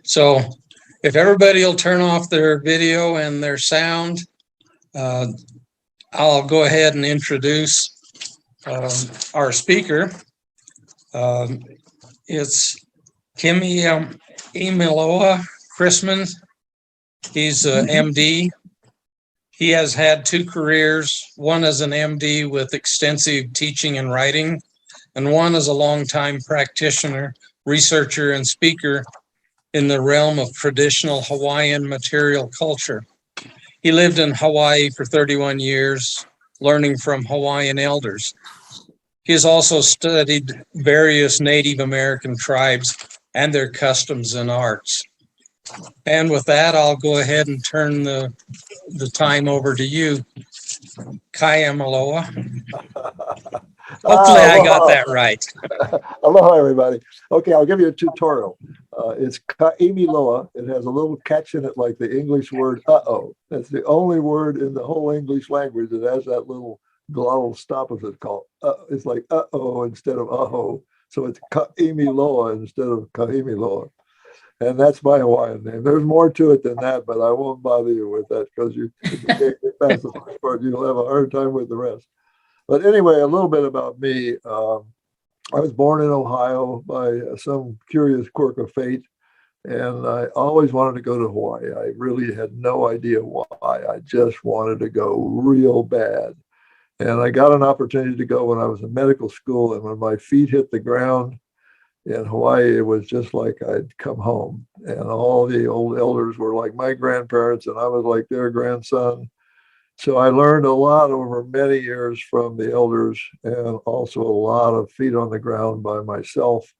So if everybody will turn off their video and their sound, uh, I'll go ahead and introduce our speaker. It's Kimi Imiloa Chrisman. He's an MD. He has had two careers, one as an MD with extensive teaching and writing, and one as a longtime practitioner, researcher, and speaker in the realm of traditional Hawaiian material culture. He lived in Hawaii for 31 years, learning from Hawaiian elders. He has also studied various Native American tribes and their customs and arts. And with that, I'll go ahead and turn the time over to you, Kaya Maloa. Hopefully I got that right. Aloha, everybody. Okay, I'll give you a tutorial. It's Ka'imiloa. It has a little catch in it like the English word uh-oh. That's the only word in the whole English language that has that little glottal stop, as it's called. It's like uh-oh instead of uh-oh. So it's Ka'imiloa instead of Ka'imiloa. And that's my Hawaiian name. There's more to it than that, but I won't bother you with that because if you can't get past the first part, you'll have a hard time with the rest. But anyway, a little bit about me. I was born in Ohio by some curious quirk of fate, and I always wanted to go to Hawaii. I really had no idea why. I just wanted to go real bad. And I got an opportunity to go when I was in medical school, and when my feet hit the ground in Hawaii, it was just like I'd come home. And all the old elders were like my grandparents, and I was like their grandson. So I learned a lot over many years from the elders, and also a lot of feet on the ground by myself,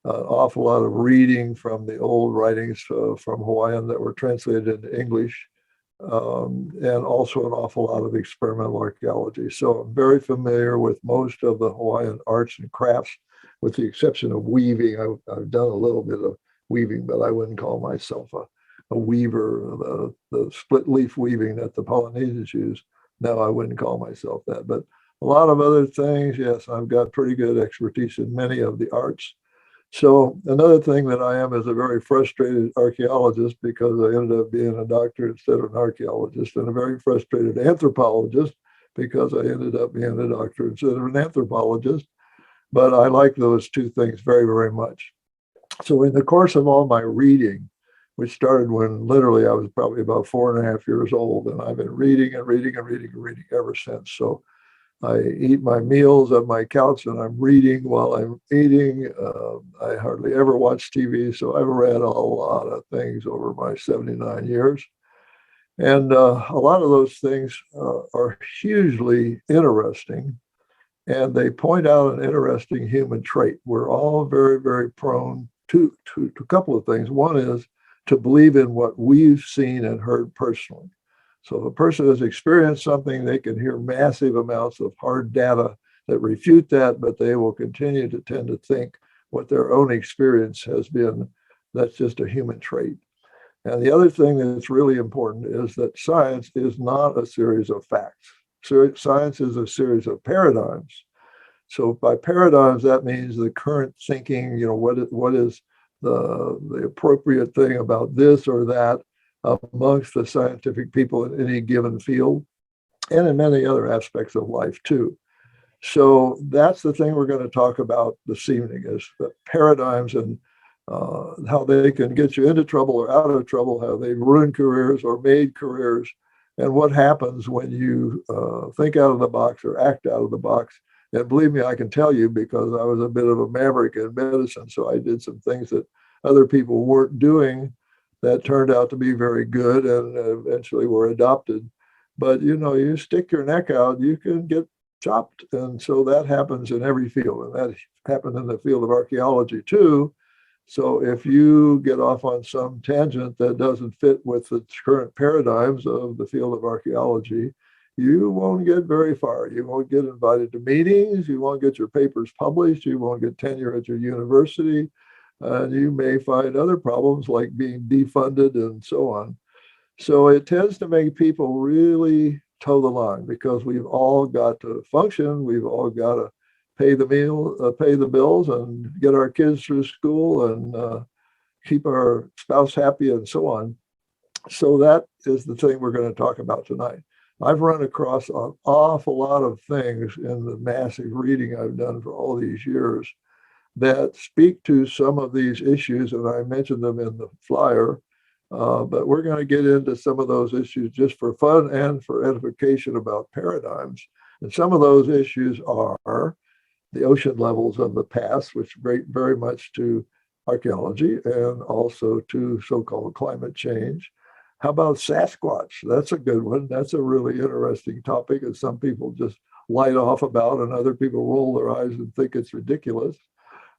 an awful lot of reading from the old writings from Hawaiian that were translated into English, and also an awful lot of experimental archaeology. So I'm very familiar with most of the Hawaiian arts and crafts, with the exception of weaving. I've done a little bit of weaving, but I wouldn't call myself a weaver, the split leaf weaving that the Polynesians use. No, I wouldn't call myself that. But a lot of other things, yes, I've got pretty good expertise in many of the arts. So another thing that I am is a very frustrated archaeologist, because I ended up being a doctor instead of an archaeologist, and a very frustrated anthropologist because I ended up being a doctor instead of an anthropologist. But I like those two things very, very much. So in the course of all my reading, which started when literally I was probably about 4.5 years old, and I've been reading and reading and reading and reading ever since. So I eat my meals on my couch and I'm reading while I'm eating. I hardly ever watch TV, so I've read a lot of things over my 79 years. And a lot of those things are hugely interesting, and they point out an interesting human trait. We're all very, very prone to a couple of things. One is to believe in what we've seen and heard personally. So if a person has experienced something, they can hear massive amounts of hard data that refute that, but they will continue to tend to think what their own experience has been. That's just a human trait. And the other thing that's really important is that science is not a series of facts. Science is a series of paradigms. So by paradigms, that means the current thinking, what is the appropriate thing about this or that amongst the scientific people in any given field, and in many other aspects of life too. So that's the thing we're going to talk about this evening, is the paradigms and how they can get you into trouble or out of trouble, how they've ruined careers or made careers, and what happens when you think out of the box or act out of the box. And believe me, I can tell you, because I was a bit of a maverick in medicine. So I did some things that other people weren't doing that turned out to be very good and eventually were adopted. But, you stick your neck out, you can get chopped. And so that happens in every field. And that happened in the field of archaeology too. So if you get off on some tangent that doesn't fit with the current paradigms of the field of archaeology, you won't get very far. You won't get invited to meetings. You won't get your papers published. You won't get tenure at your university. And you may find other problems like being defunded and so on. So it tends to make people really toe the line, because we've all got to function. We've all got to pay the bills and get our kids through school and keep our spouse happy and so on. So that is the thing we're going to talk about tonight. I've run across an awful lot of things in the massive reading I've done for all these years that speak to some of these issues, and I mentioned them in the flyer. But we're going to get into some of those issues just for fun and for edification about paradigms. And some of those issues are the ocean levels of the past, which relate very much to archaeology and also to so-called climate change. How about Sasquatch? That's a good one. That's a really interesting topic, and some people just light off about, and other people roll their eyes and think it's ridiculous.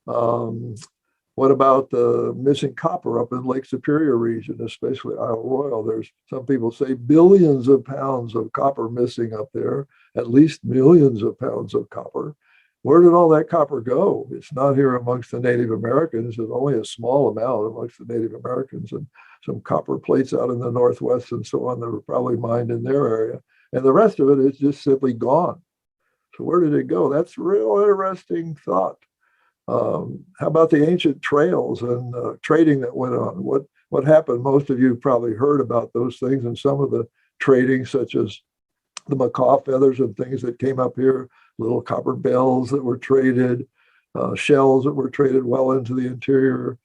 What about the missing copper up in Lake Superior region, especially Isle Royale? There's some people say billions of pounds of copper missing up there, at least millions of pounds of copper. Where did all that copper go? It's not here amongst the Native Americans. It's only a small amount amongst the Native Americans, and some copper plates out in the Northwest and so on that were probably mined in their area. And the rest of it is just simply gone. So where did it go? That's a real interesting thought. How about the ancient trails and trading that went on? What happened? Most of you have probably heard about those things, and some of the trading, such as the macaw feathers and things that came up here, little copper bells that were traded, shells that were traded well into the interior,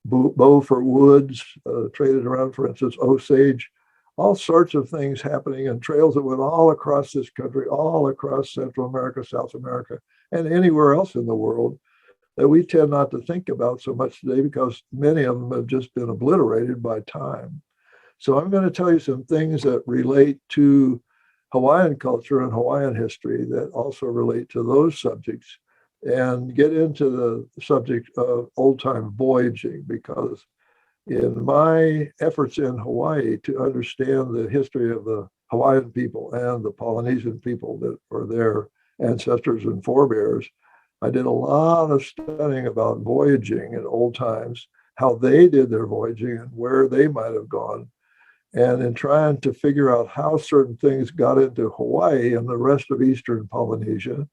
bow for woods traded around, for instance, Osage, all sorts of things happening, and trails that went all across this country, all across Central America, South America, and anywhere else in the world that we tend not to think about so much today because many of them have just been obliterated by time. So I'm going to tell you some things that relate to Hawaiian culture and Hawaiian history that also relate to those subjects, and get into the subject of old-time voyaging, because in my efforts in Hawaii to understand the history of the Hawaiian people and the Polynesian people that were their ancestors and forebears, I did a lot of studying about voyaging in old times, how they did their voyaging and where they might have gone. And in trying to figure out how certain things got into Hawaii and the rest of Eastern Polynesia,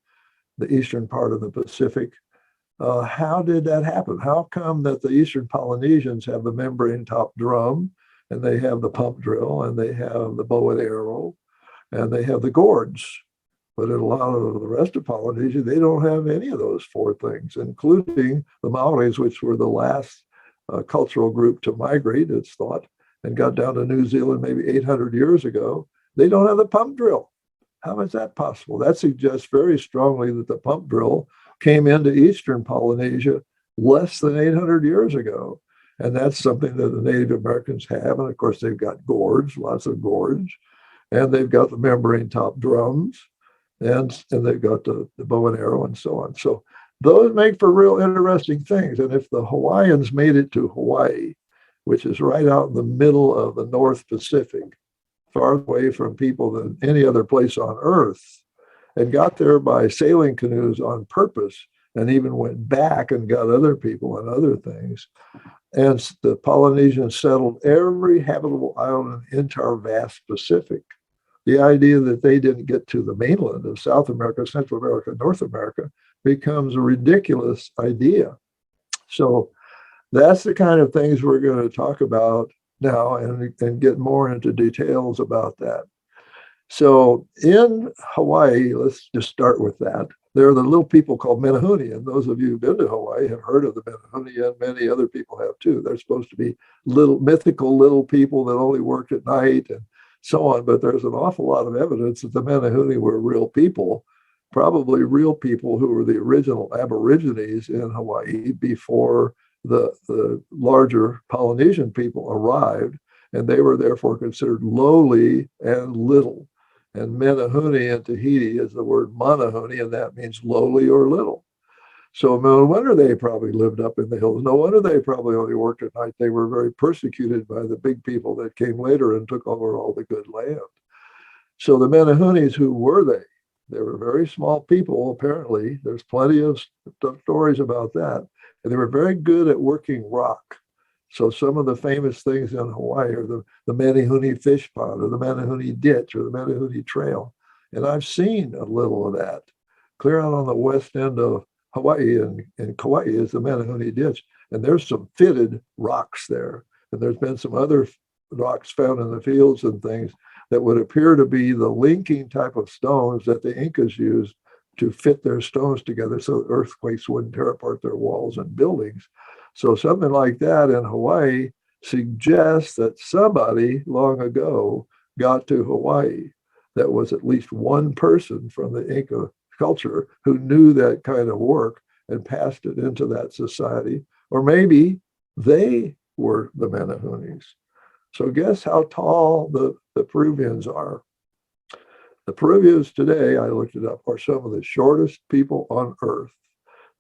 the eastern part of the Pacific, how did that happen? How come that the Eastern Polynesians have the membrane top drum, and they have the pump drill, and they have the bow and arrow, and they have the gourds? But in a lot of the rest of Polynesia, they don't have any of those four things, including the Maoris, which were the last cultural group to migrate, it's thought, and got down to New Zealand maybe 800 years ago. They don't have the pump drill. How is that possible? That suggests very strongly that the pump drill came into Eastern Polynesia less than 800 years ago. And that's something that the Native Americans have. And of course, they've got gourds, lots of gourds, and they've got the membrane top drums, and they've got the bow and arrow and so on. So those make for real interesting things. And if the Hawaiians made it to Hawaii, which is right out in the middle of the North Pacific, far away from people than any other place on earth, and got there by sailing canoes on purpose, and even went back and got other people and other things. And the Polynesians settled every habitable island in the entire vast Pacific. The idea that they didn't get to the mainland of South America, Central America, North America becomes a ridiculous idea. So that's the kind of things we're going to talk about now, and get more into details about that. So in Hawaii, let's just start with that. There are the little people called Menehune, and those of you who've been to Hawaii have heard of the Menehune, and many other people have too. They're supposed to be little mythical little people that only worked at night and so on, but there's an awful lot of evidence that the Menehune were real people, probably real people who were the original Aborigines in Hawaii before the larger Polynesian people arrived, and they were therefore considered lowly and little. And Menehune in Tahiti is the word Manahune, and that means lowly or little. So no wonder they probably lived up in the hills. No wonder they probably only worked at night. They were very persecuted by the big people that came later and took over all the good land. So the Menehunes, who were they? They were very small people, apparently. There's plenty of stories about that. And they were very good at working rock. So some of the famous things in Hawaii are the Menehune fish pond, or the Menehune ditch, or the Menehune trail. And I've seen a little of that. Clear out on the west end of Hawaii and Kauai is the Menehune ditch. And there's some fitted rocks there. And there's been some other rocks found in the fields and things that would appear to be the linking type of stones that the Incas used to fit their stones together so earthquakes wouldn't tear apart their walls and buildings. So something like that in Hawaii suggests that somebody long ago got to Hawaii that was at least one person from the Inca culture who knew that kind of work and passed it into that society. Or maybe they were the Menahunis. So guess how tall the Peruvians are. The Peruvians today, I looked it up, are some of the shortest people on earth.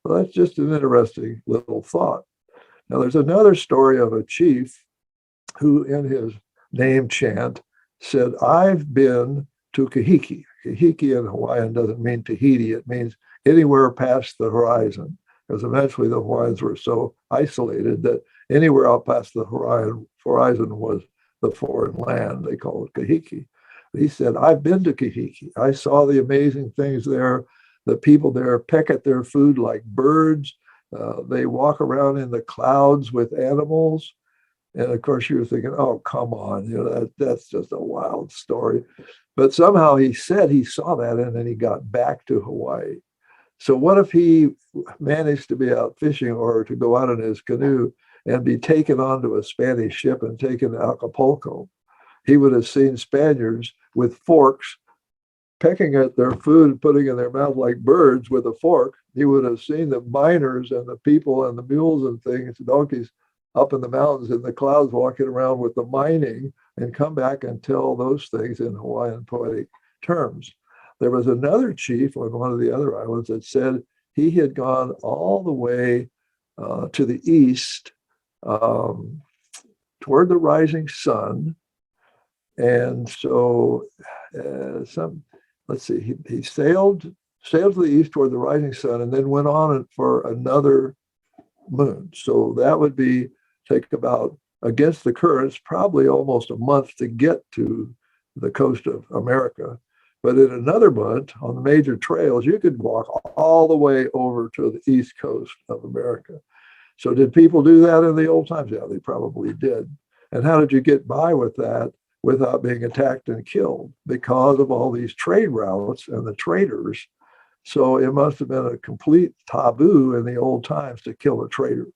Well, that's just an interesting little thought. Now, there's another story of a chief who, in his name chant, said, I've been to Kahiki. Kahiki in Hawaiian doesn't mean Tahiti. It means anywhere past the horizon, because eventually the Hawaiians were so isolated that anywhere out past the horizon was the foreign land. They call it Kahiki. He said, I've been to Kahiki. I saw the amazing things there. The people there peck at their food like birds. They walk around in the clouds with animals. And of course, you're thinking, oh, come on, that's just a wild story. But somehow he said he saw that and then he got back to Hawaii. So what if he managed to be out fishing or to go out in his canoe and be taken onto a Spanish ship and taken to Acapulco? He would have seen Spaniards with forks pecking at their food and putting in their mouth like birds with a fork. He would have seen the miners and the people and the mules and things, donkeys up in the mountains in the clouds walking around with the mining and come back and tell those things in Hawaiian poetic terms. There was another chief on one of the other islands that said he had gone all the way to the east toward the rising sun. And so he sailed to the east toward the rising sun and then went on for another moon. So that would take about, against the currents, probably almost a month to get to the coast of America. But in another month, on the major trails, you could walk all the way over to the east coast of America. So did people do that in the old times? Yeah, they probably did. And how did you get by with that without being attacked and killed? Because of all these trade routes and the traders. So it must have been a complete taboo in the old times to kill a trader.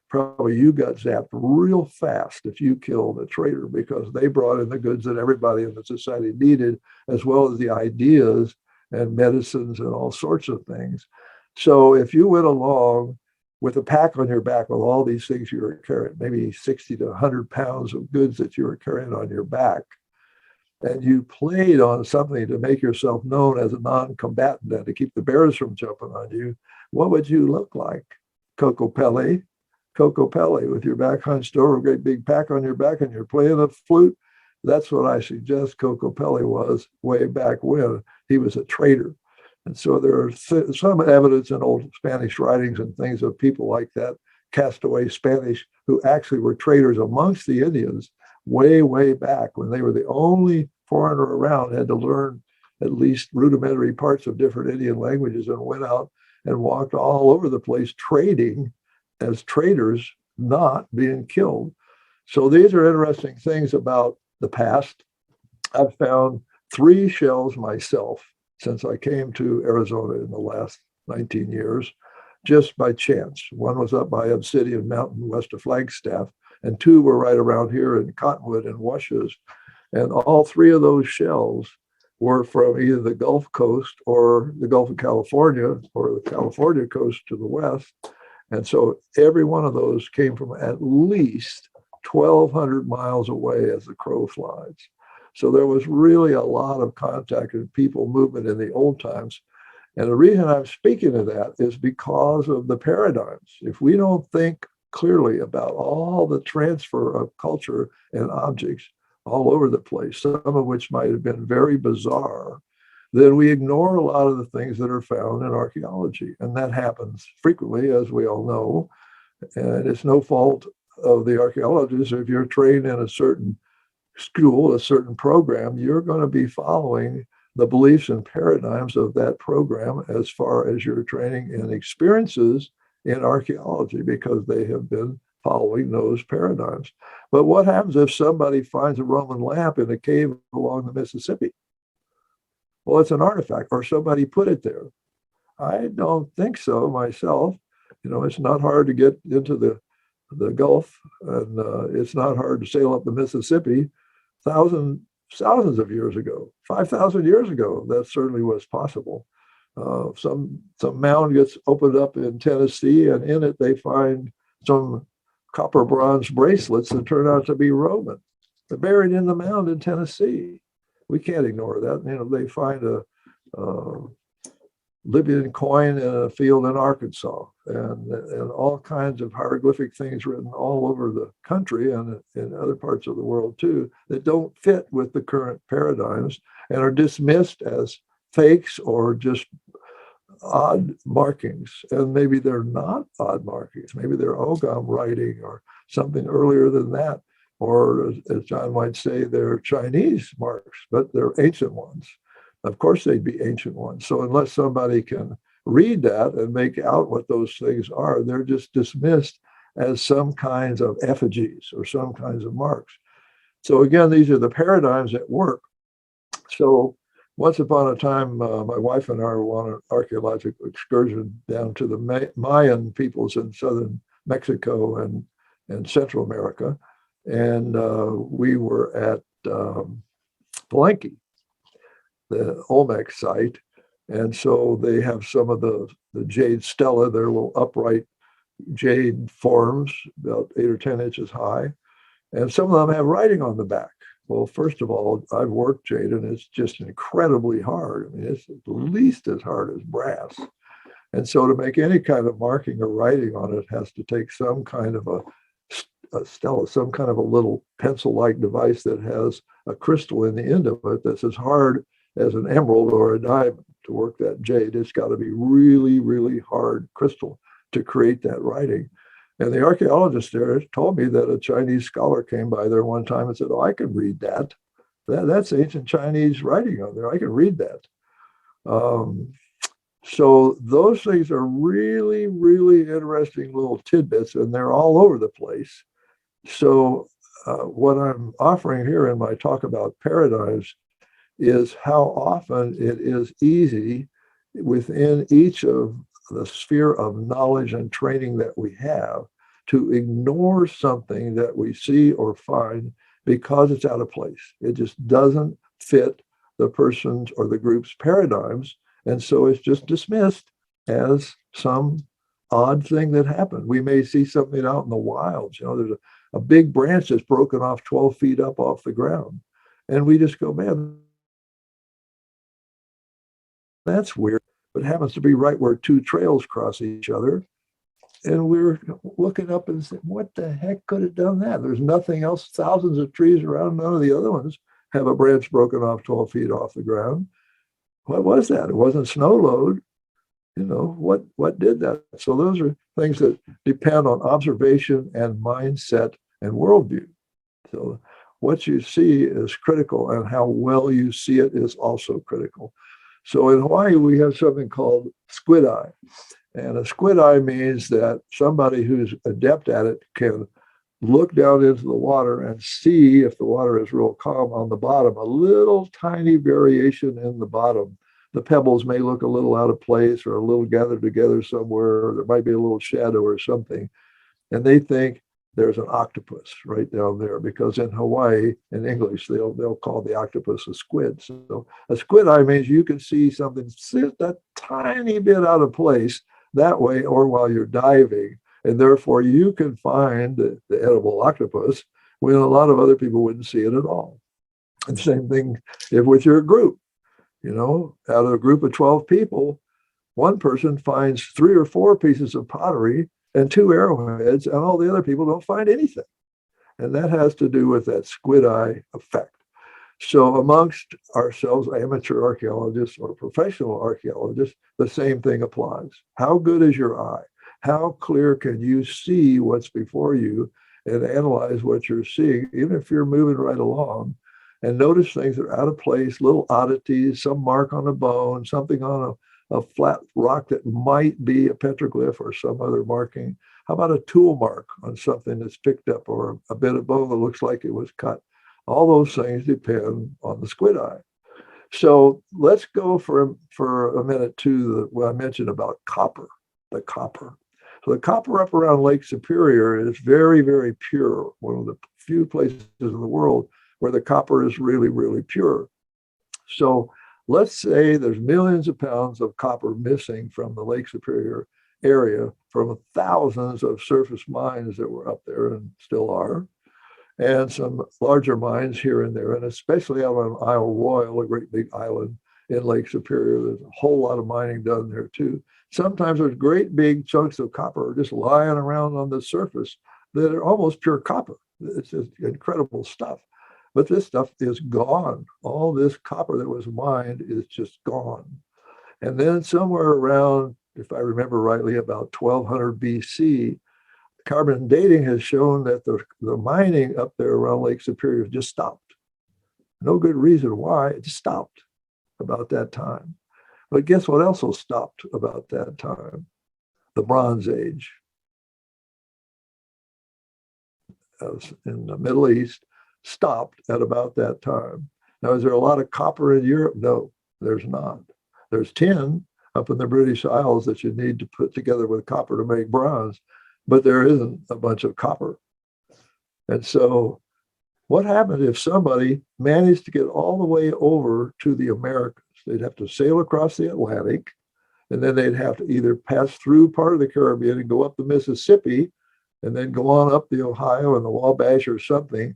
Probably you got zapped real fast if you killed a trader because they brought in the goods that everybody in the society needed, as well as the ideas and medicines and all sorts of things. So if you went along with a pack on your back with all these things you were carrying, maybe 60 to 100 pounds of goods that you were carrying on your back, and you played on something to make yourself known as a non-combatant and to keep the bears from jumping on you, what would you look like? Coco Pele with your back hunched over, a great big pack on your back, and you're playing a flute. That's what I suggest Coco Pele was way back when. He was a trader. And so there's some evidence in old Spanish writings and things of people like that, castaway Spanish, who actually were traders amongst the Indians way, way back when they were the only foreigner around, had to learn at least rudimentary parts of different Indian languages and went out and walked all over the place trading as traders, not being killed. So these are interesting things about the past. I've found 3 shells myself since I came to Arizona in the last 19 years, just by chance. One was up by Obsidian Mountain west of Flagstaff, and 2 were right around here in Cottonwood and Washes. And all 3 of those shells were from either the Gulf Coast or the Gulf of California or the California coast to the west. And so every one of those came from at least 1,200 miles away as the crow flies. So there was really a lot of contact and people movement in the old times. And the reason I'm speaking of that is because of the paradigms. If we don't think clearly about all the transfer of culture and objects all over the place, some of which might have been very bizarre, then we ignore a lot of the things that are found in archaeology. And that happens frequently, as we all know. And it's no fault of the archaeologists. If you're trained in a certain school, a certain program, you're going to be following the beliefs and paradigms of that program as far as your training and experiences in archaeology because they have been following those paradigms. But what happens if somebody finds a Roman lamp in a cave along the Mississippi? Well, it's an artifact, or somebody put it there. I don't think so myself. It's not hard to get into the Gulf, and it's not hard to sail up the Mississippi. Thousands of years ago, 5,000 years ago, that certainly was possible. Some mound gets opened up in Tennessee, and in it they find some copper bronze bracelets that turn out to be Roman. They're buried in the mound in Tennessee. We can't ignore that. They find a Libyan coin in a field in Arkansas, and all kinds of hieroglyphic things written all over the country and in other parts of the world too, that don't fit with the current paradigms and are dismissed as fakes or just odd markings. And maybe they're not odd markings. Maybe they're Ogham writing or something earlier than that. Or as John might say, they're Chinese marks, but they're ancient ones. Of course, they'd be ancient ones. So unless somebody can read that and make out what those things are, they're just dismissed as some kinds of effigies or some kinds of marks. So again, these are the paradigms at work. So once upon a time, my wife and I were on an archaeological excursion down to the Mayan peoples in southern Mexico and Central America. And we were at Palenque, the Olmec site. And so they have some of the jade stela, they're little upright jade forms, about 8 or 10 inches high. And some of them have writing on the back. Well, first of all, I've worked jade and it's just incredibly hard. I mean, it's at least as hard as brass. And so to make any kind of marking or writing on it has to take some kind of a stela, some kind of a little pencil-like device that has a crystal in the end of it that's as hard as an emerald or a diamond to work that jade. It's got to be really, really hard crystal to create that writing. And the archaeologist there told me that a Chinese scholar came by there one time and said, "Oh, I can read that. That's ancient Chinese writing on there. I can read that." So those things are really, really interesting little tidbits, and they're all over the place. So what I'm offering here in my talk about paradigms is how often it is easy within each of the sphere of knowledge and training that we have to ignore something that we see or find because it's out of place. It just doesn't fit the person's or the group's paradigms. And so it's just dismissed as some odd thing that happened. We may see something out in the wilds. There's a big branch that's broken off 12 feet up off the ground. And we just go, man, that's weird. But it happens to be right where two trails cross each other. And we're looking up and saying, what the heck could have done that? There's nothing else, thousands of trees around. None of the other ones have a branch broken off 12 feet off the ground. What was that? It wasn't snow load. What did that? So those are things that depend on observation and mindset and worldview. So what you see is critical, and how well you see it is also critical. So in Hawaii, we have something called squid eye. And a squid eye means that somebody who's adept at it can look down into the water and see, if the water is real calm on the bottom, a little tiny variation in the bottom. The pebbles may look a little out of place or a little gathered together somewhere, or there might be a little shadow or something. And they think there's an octopus right down there, because in Hawaii, in English, they'll call the octopus a squid. So a squid eye means you can see something just a tiny bit out of place that way, or while you're diving, and therefore you can find the edible octopus when a lot of other people wouldn't see it at all. And same thing if with your group. Out of a group of 12 people, one person finds 3 or 4 pieces of pottery and 2 arrowheads, and all the other people don't find anything. And that has to do with that squid eye effect. So amongst ourselves, amateur archaeologists or professional archaeologists, the same thing applies. How good is your eye? How clear can you see what's before you and analyze what you're seeing, even if you're moving right along, and notice things that are out of place, little oddities, some mark on a bone, something on a flat rock that might be a petroglyph or some other marking? How about a tool mark on something that's picked up, or a bit of bone that looks like it was cut? All those things depend on the squid eye. So let's go for a minute to what I mentioned about copper, the copper. So the copper up around Lake Superior is very, very pure. One of the few places in the world where the copper is really, really pure. So let's say there's millions of pounds of copper missing from the Lake Superior area from thousands of surface mines that were up there and still are, and some larger mines here and there, and especially out on Isle Royal, a great big island in Lake Superior. There's a whole lot of mining done there too. Sometimes there's great big chunks of copper just lying around on the surface that are almost pure copper. It's just incredible stuff. But this stuff is gone. All this copper that was mined is just gone. And then somewhere around, if I remember rightly, about 1200 BC, carbon dating has shown that the mining up there around Lake Superior just stopped. No good reason why, it just stopped about that time. But guess what else stopped about that time? The Bronze Age. In the Middle East, stopped at about that time. Now, is there a lot of copper in Europe? No, there's not. There's tin up in the British Isles that you need to put together with copper to make bronze, but there isn't a bunch of copper. And so what happened if somebody managed to get all the way over to the Americas? They'd have to sail across the Atlantic, and then they'd have to either pass through part of the Caribbean and go up the Mississippi, and then go on up the Ohio and the Wabash or something.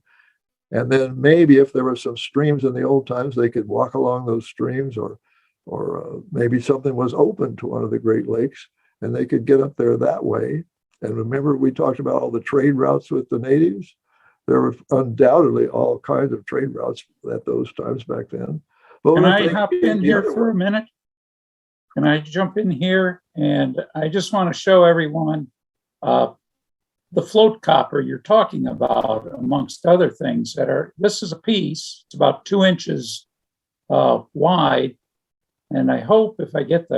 And then maybe if there were some streams in the old times, they could walk along those streams, or maybe something was open to one of the Great Lakes and they could get up there that way. And remember, we talked about all the trade routes with the natives. There were undoubtedly all kinds of trade routes at those times back then. But can I hop in here for a minute? Can I jump in here? And I just want to show everyone the float copper you're talking about, amongst other things this is a piece, it's about 2 inches wide. And I hope if I get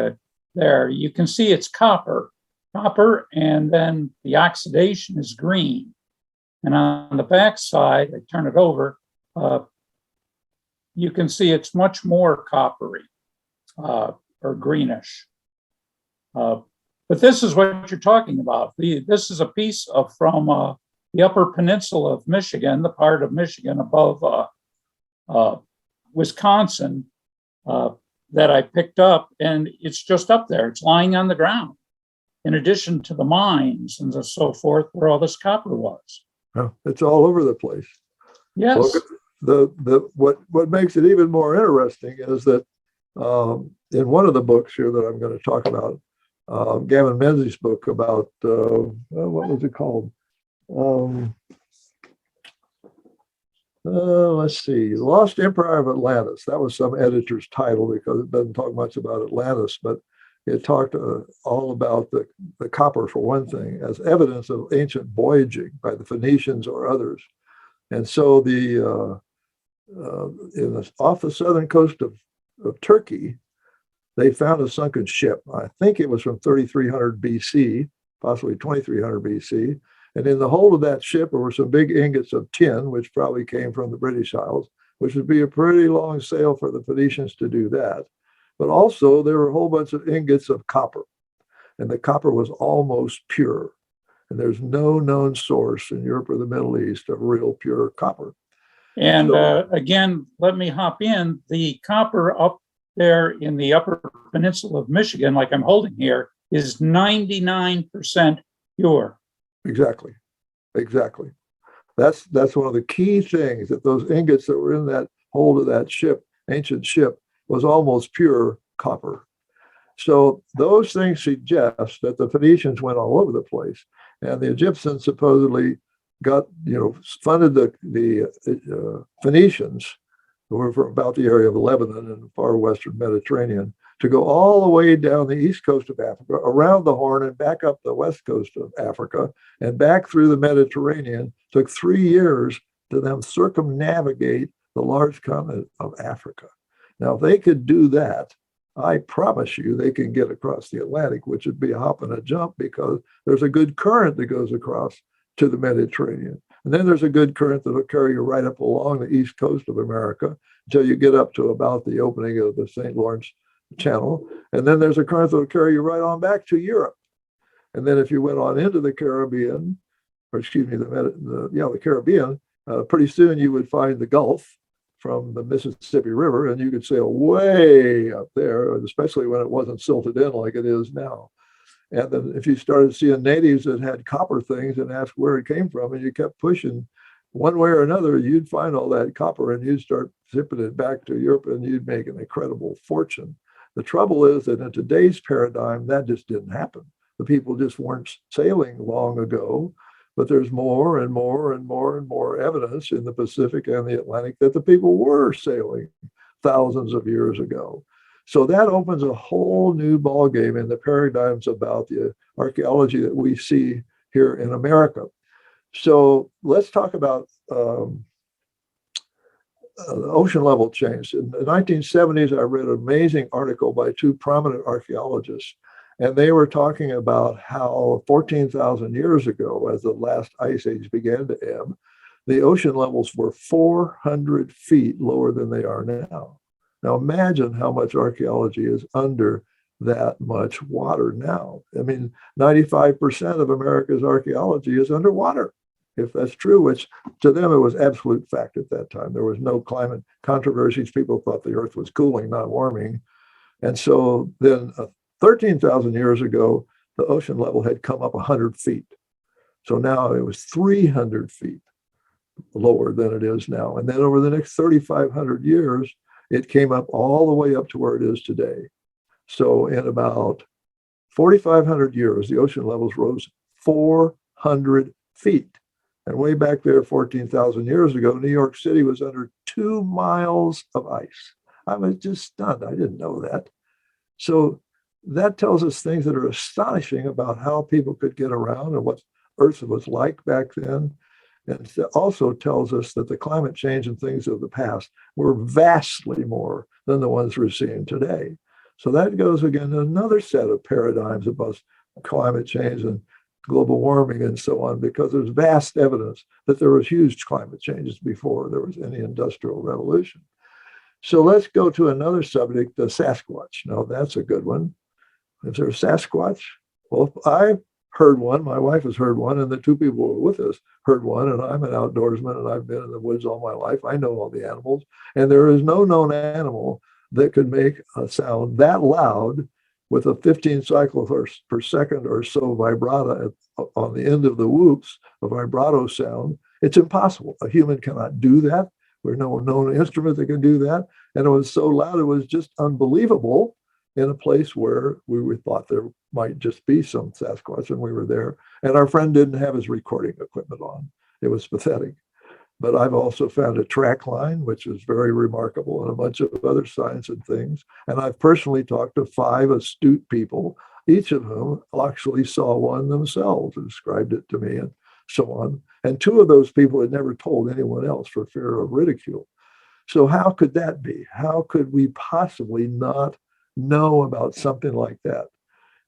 there, you can see it's copper, and then the oxidation is green. And on the back side, I turn it over, you can see it's much more coppery or greenish. But this is what you're talking about. This is a piece from the Upper Peninsula of Michigan, the part of Michigan above Wisconsin, that I picked up, and it's just up there. It's lying on the ground, in addition to the mines and so forth, where all this copper was. Oh, it's all over the place. Yes. Well, what makes it even more interesting is that in one of the books here that I'm going to talk about, Gavin Menzies' book about what was it called? Let's see, The Lost Empire of Atlantis. That was some editor's title because it doesn't talk much about Atlantis, but it talked all about the copper, for one thing, as evidence of ancient voyaging by the Phoenicians or others. And so off the southern coast of Turkey, they found a sunken ship. I think it was from 3300 BC, possibly 2300 BC. And in the hold of that ship, there were some big ingots of tin, which probably came from the British Isles, which would be a pretty long sail for the Phoenicians to do that. But also there were a whole bunch of ingots of copper, and the copper was almost pure. And there's no known source in Europe or the Middle East of real pure copper. And again, let me hop in. The copper up there in the Upper Peninsula of Michigan, like I'm holding here, is 99% pure. Exactly. That's one of the key things, that those ingots that were in that hold of that ship, ancient ship, was almost pure copper. So those things suggest that the Phoenicians went all over the place, and the Egyptians supposedly funded the Phoenicians, who were from about the area of Lebanon and the far western Mediterranean, to go all the way down the east coast of Africa, around the Horn, and back up the west coast of Africa, and back through the Mediterranean. Took 3 years to them circumnavigate the large continent of Africa. Now, if they could do that, I promise you they can get across the Atlantic, which would be a hop and a jump because there's a good current that goes across to the Mediterranean. And then there's a good current that will carry you right up along the east coast of America until you get up to about the opening of the St. Lawrence Channel. And then there's a current that will carry you right on back to Europe. And then if you went on into the Caribbean, or excuse me, the Caribbean, pretty soon you would find the Gulf from the Mississippi River, and you could sail way up there, especially when it wasn't silted in like it is now. And then if you started seeing natives that had copper things and asked where it came from, and you kept pushing one way or another, you'd find all that copper and you'd start zipping it back to Europe and you'd make an incredible fortune. The trouble is that in today's paradigm, that just didn't happen. The people just weren't sailing long ago, but there's more and more and more and more evidence in the Pacific and the Atlantic that the people were sailing thousands of years ago. So that opens a whole new ballgame in the paradigms about the archaeology that we see here in America. So let's talk about ocean level change. In the 1970s, I read an amazing article by two prominent archaeologists, and they were talking about how 14,000 years ago, as the last ice age began to ebb, the ocean levels were 400 feet lower than they are now. Now imagine how much archaeology is under that much water now. I mean, 95% of America's archaeology is underwater, if that's true, which to them it was absolute fact at that time. There was no climate controversies. People thought the earth was cooling, not warming. And so then 13,000 years ago, the ocean level had come up 100 feet. So now it was 300 feet lower than it is now. And then over the next 3,500 years, it came up all the way up to where it is today. So in about 4,500 years, the ocean levels rose 400 feet. And way back there, 14,000 years ago, New York City was under 2 miles of ice. I was just stunned. I didn't know that. So that tells us things that are astonishing about how people could get around and what Earth was like back then. And it also tells us that the climate change and things of the past were vastly more than the ones we're seeing today. So that goes again to another set of paradigms about climate change and global warming and so on, because there's vast evidence that there was huge climate changes before there was any industrial revolution. So let's go to another subject, the Sasquatch. Now that's a good one. Is there a Sasquatch? Well, I've heard one, my wife has heard one, and the two people who were with us heard one, and I'm an outdoorsman and I've been in the woods all my life. I know all the animals, and there is no known animal that could make a sound that loud with a 15 cycles per second or so vibrato on the end of the whoops, a vibrato sound. It's impossible. A human cannot do that. There's no known instrument that can do that. And it was so loud, it was just unbelievable in a place where we thought there might just be some Sasquatch, and we were there. And our friend didn't have his recording equipment on. It was pathetic. But I've also found a track line, which is very remarkable, and a bunch of other signs and things. And I've personally talked to 5 astute people, each of whom actually saw one themselves and described it to me and so on. And 2 of those people had never told anyone else for fear of ridicule. So how could that be? How could we possibly not know about something like that?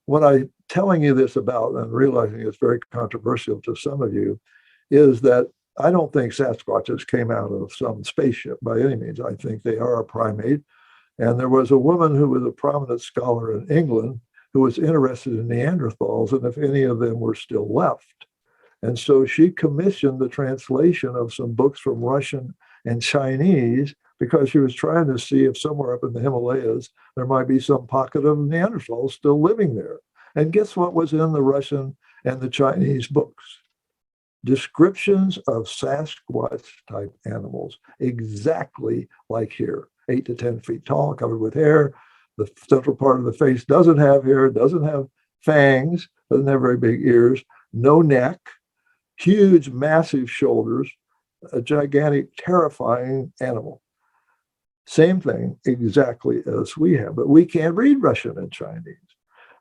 What I'm telling you this about, and realizing it's very controversial to some of you, is that I don't think Sasquatches came out of some spaceship by any means. I think they are a primate. And there was a woman who was a prominent scholar in England who was interested in Neanderthals and if any of them were still left. And so she commissioned the translation of some books from Russian and Chinese because she was trying to see if somewhere up in the Himalayas there might be some pocket of Neanderthals still living there. And guess what was in the Russian and the Chinese books? Descriptions of Sasquatch type animals, exactly like here, 8 to 10 feet tall, covered with hair. The central part of the face doesn't have hair, doesn't have fangs, doesn't have very big ears, no neck, huge, massive shoulders, a gigantic, terrifying animal. Same thing exactly as we have, but we can't read Russian and Chinese.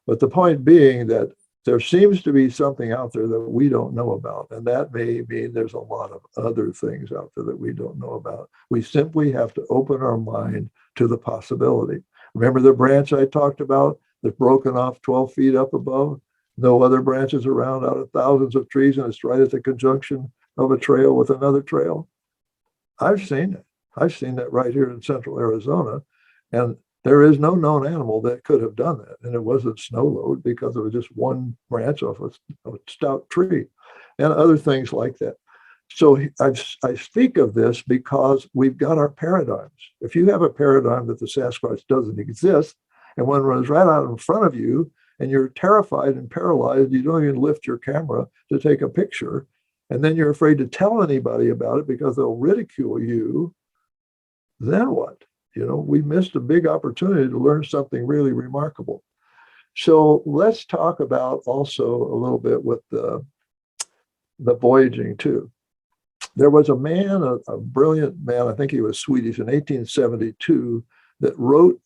But the point being that there seems to be something out there that we don't know about. And that may mean there's a lot of other things out there that we don't know about. We simply have to open our mind to the possibility. Remember the branch I talked about that's broken off 12 feet up above? No other branches around out of thousands of trees, and it's right at the conjunction of a trail with another trail. I've seen it. I've seen that right here in central Arizona. And there is no known animal that could have done that. And it wasn't snow load because it was just one branch off a stout tree and other things like that. So I speak of this because we've got our paradigms. If you have a paradigm that the Sasquatch doesn't exist, and one runs right out in front of you, and you're terrified and paralyzed, you don't even lift your camera to take a picture, and then you're afraid to tell anybody about it because they'll ridicule you, then what? You know, we missed a big opportunity to learn something really remarkable. So let's talk about also a little bit with the voyaging too. There was a man, a brilliant man, I think he was Swedish, in 1872 that wrote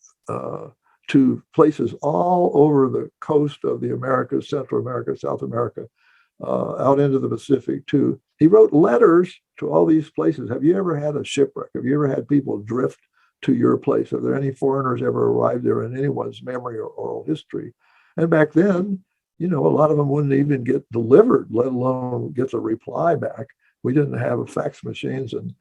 to places all over the coast of the Americas, Central America, South America, out into the Pacific too. He wrote letters to all these places. Have you ever had a shipwreck? Have you ever had people drift to your place? Are there any foreigners ever arrived there in anyone's memory or oral history? And back then, you know, a lot of them wouldn't even get delivered, let alone get a reply back. We didn't have fax machines and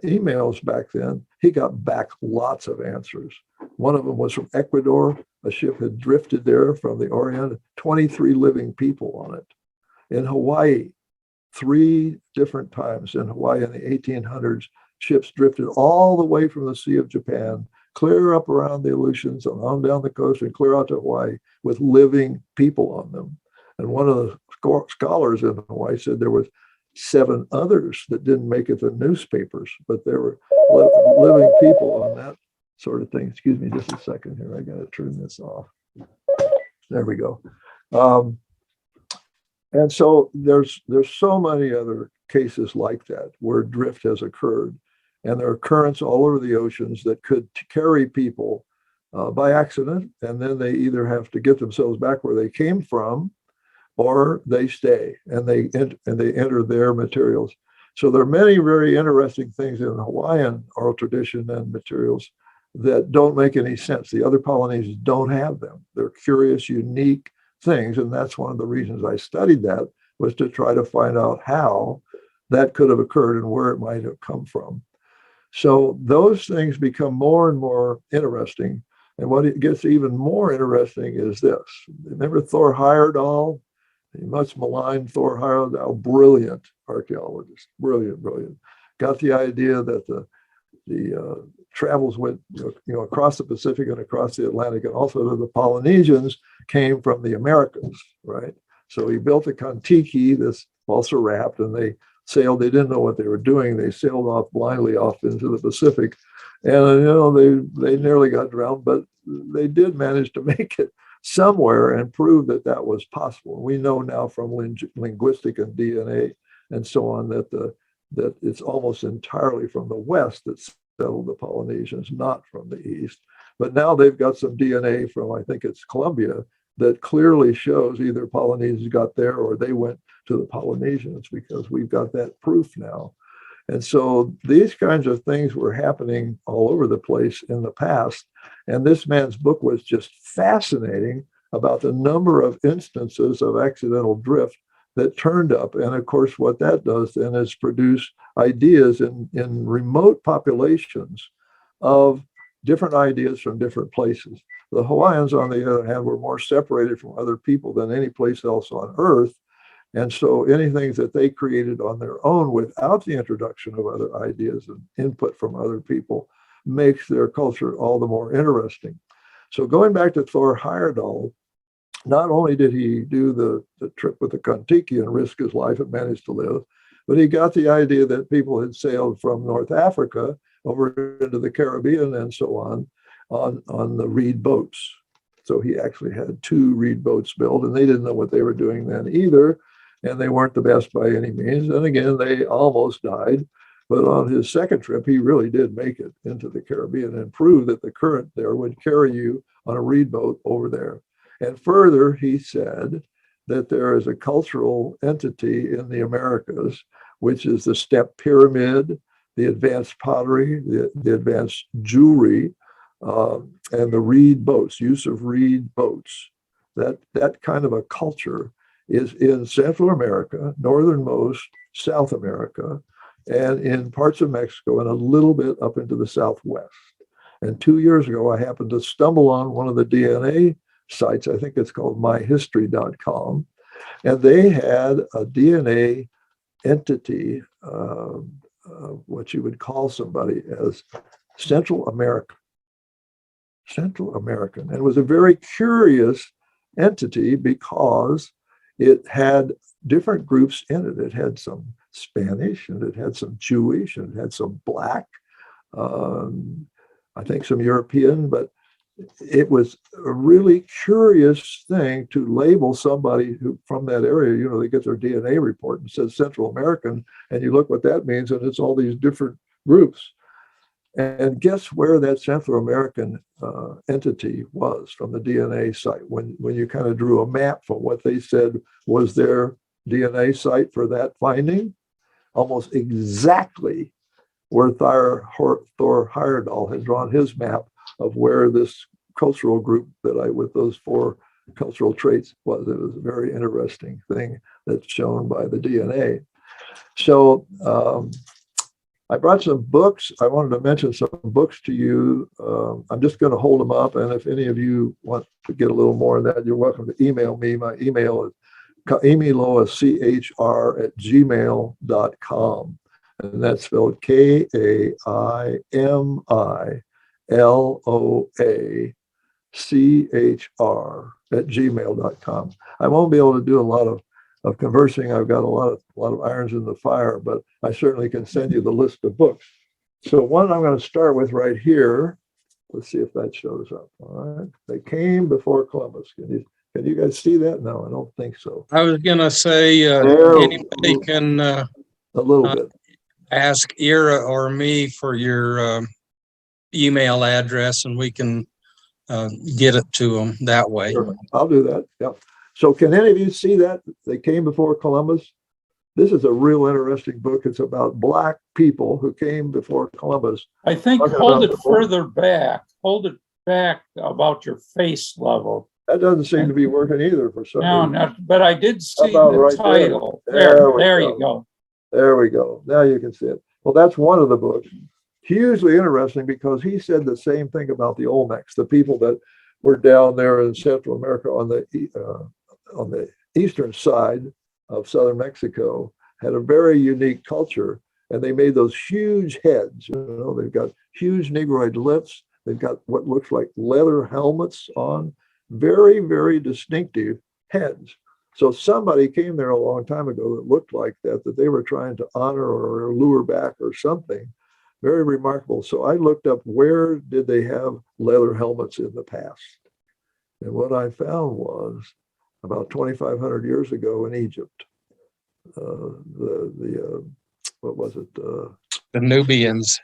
emails back then. He got back lots of answers. One of them was from Ecuador. A ship had drifted there from the Orient, 23 living people on it. In Hawaii, 3 different times in Hawaii in the 1800s, ships drifted all the way from the Sea of Japan, clear up around the Aleutians and on down the coast and clear out to Hawaii with living people on them. And one of the scholars in Hawaii said there was 7 others that didn't make it to newspapers, but there were living people on that sort of thing. Excuse me just a second here. I got to turn this off. There we go. And so there's so many other cases like that where drift has occurred. And there are currents all over the oceans that could carry people by accident. And then they either have to get themselves back where they came from, or they stay and they enter their materials. So there are many very interesting things in Hawaiian oral tradition and materials that don't make any sense. The other Polynesians don't have them. They're curious, unique things. And that's one of the reasons I studied that, was to try to find out how that could have occurred and where it might have come from. So those things become more and more interesting. And what it gets even more interesting is this. Remember Thor Heyerdahl? The much maligned Thor Heyerdahl, brilliant archaeologist, brilliant. Got the idea that the travels went across the Pacific and across the Atlantic, and also that the Polynesians came from the Americas, right? So he built a Kon-Tiki that's also wrapped, and they sailed. They didn't know what they were doing. They sailed off blindly off into the Pacific, and they nearly got drowned, but they did manage to make it somewhere and prove that that was possible. We know now from linguistic and DNA and so on that it's almost entirely from the West that settled the Polynesians, not from the East. But now they've got some DNA from, I think it's Colombia, that clearly shows either Polynesians got there or they went to the Polynesians, because we've got that proof now. And so these kinds of things were happening all over the place in the past. And this man's book was just fascinating about the number of instances of accidental drift that turned up. And of course, what that does then is produce ideas in remote populations of different ideas from different places. The Hawaiians, on the other hand, were more separated from other people than any place else on Earth. And so anything that they created on their own without the introduction of other ideas and input from other people makes their culture all the more interesting. So going back to Thor Heyerdahl, not only did he do the trip with the Kon-Tiki and risk his life and manage to live, but he got the idea that people had sailed from North Africa over into the Caribbean and so on the reed boats. So he actually had 2 reed boats built, and they didn't know what they were doing then either. And they weren't the best by any means. And again, they almost died. But on his second trip, he really did make it into the Caribbean and prove that the current there would carry you on a reed boat over there. And further, he said that there is a cultural entity in the Americas, which is the step pyramid, the advanced pottery, the advanced jewelry, and the reed boats, use of reed boats. That kind of a culture is in Central America, northernmost South America, and in parts of Mexico, and a little bit up into the Southwest. And 2 years ago, I happened to stumble on one of the DNA sites. I think it's called myhistory.com. And they had a DNA entity, what you would call somebody as Central American. Central American. And it was a very curious entity because it had different groups in it. It had some Spanish, and it had some Jewish, and it had some Black, I think some European, but it was a really curious thing to label somebody who from that area. You know, they get their DNA report and says Central American, and you look what that means, and it's all these different groups. And guess where that Central American entity was from the DNA site when you kind of drew a map from what they said was their DNA site for that finding? Almost exactly where Thor Heyerdahl had drawn his map of where this cultural group with those 4 cultural traits was. It was a very interesting thing that's shown by the DNA. So I brought some books. I wanted to mention some books to you. I'm just going to hold them up. And if any of you want to get a little more on that, you're welcome to email me. My email is kaimiloa@gmail.com. And that's spelled KAIMILOACHR@gmail.com. I won't be able to do a lot of conversing. I've got a lot of irons in the fire, but I certainly can send you the list of books. So one I'm going to start with right here. Let's see if that shows up. All right. They came before Columbus. Can you guys see that? No, I don't think so. I was gonna say, There, anybody can a little bit. ask Ira or me for your email address, and we can get it to them that way. Sure. I'll do that. Yeah. So can any of you see that? They came before Columbus. This is a real interesting book. It's about Black people who came before Columbus. I think Talking hold about it further back. Hold it back about your face level. That doesn't seem to be working either for some No, reason. no, but I did see about the right there? title. There we There go. you go. There we go. Now you can see it. Well, that's one of the books. Hugely interesting because he said the same thing about the Olmecs, the people that were down there in Central America on the eastern side of southern Mexico, had a very unique culture, and they made those huge heads. You know, they've got huge negroid lips. They've got what looks like leather helmets on, very, very distinctive heads. So somebody came there a long time ago that looked like that they were trying to honor or lure back or something. Very remarkable. So I looked up where did they have leather helmets in the past. And what I found was about 2,500 years ago in Egypt. What was it? The Nubians.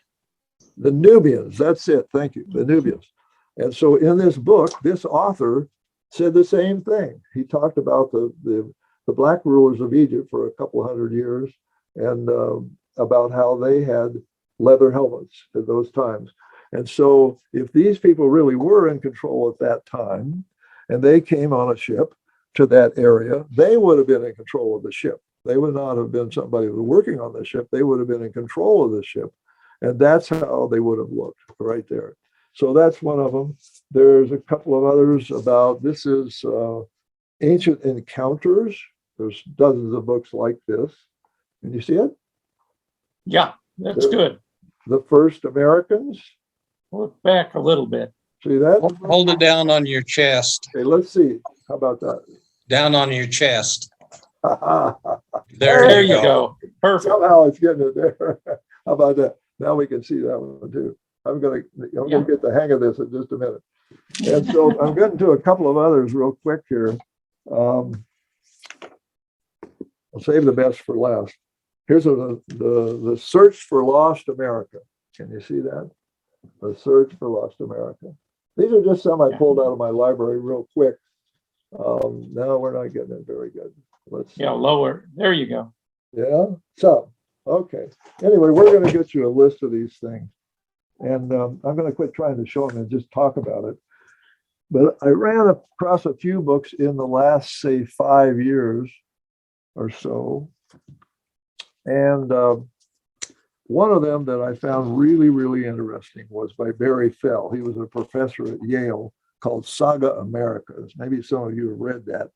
The Nubians, that's it. Thank you. The Nubians. And so in this book, this author said the same thing. He talked about the Black rulers of Egypt for a couple hundred years and about how they had leather helmets at those times. And so if these people really were in control at that time and they came on a ship to that area, they would have been in control of the ship. They would not have been somebody who was working on the ship. They would have been in control of the ship. And that's how they would have looked right there. So that's one of them. There's a couple of others about, this is Ancient Encounters. There's dozens of books like this. Can you see it? Yeah, that's good. The First Americans. Look back a little bit. See that? Hold it down on your chest. Okay, let's see. How about that? Down on your chest. There There you go. Perfect. Somehow it's getting it there. How about that? Now we can see that one too. I'm gonna get the hang of this in just a minute. And so I'm getting to a couple of others real quick here. I'll save the best for last. Here's the Search for Lost America. Can you see that? The Search for Lost America. These are just some I pulled out of my library real quick. Now we're not getting it very good. Let's see. Yeah, lower. There you go. Yeah. So, okay. Anyway, we're going to get you a list of these things. And I'm going to quit trying to show them and just talk about it. But I ran across a few books in the last, say, 5 years or so. And one of them that I found really, really interesting was by Barry Fell. He was a professor at Yale, called Saga Americas. Maybe some of you have read that.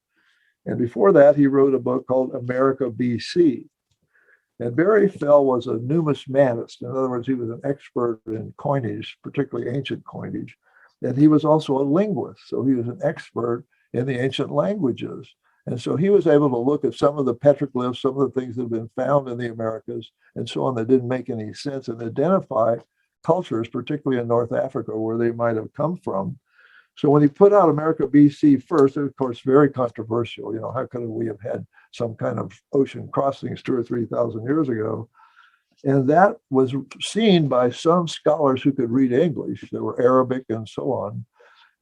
And before that, he wrote a book called America BC. And Barry Fell was a numismatist. In other words, he was an expert in coinage, particularly ancient coinage. And he was also a linguist. So he was an expert in the ancient languages. And so he was able to look at some of the petroglyphs, some of the things that have been found in the Americas and so on that didn't make any sense, and identify cultures, particularly in North Africa, where they might have come from. So when he put out America BC first, of course, very controversial. You know, how could we have had some kind of ocean crossings 2,000 or 3,000 years ago? And that was seen by some scholars who could read English. There were Arabic and so on.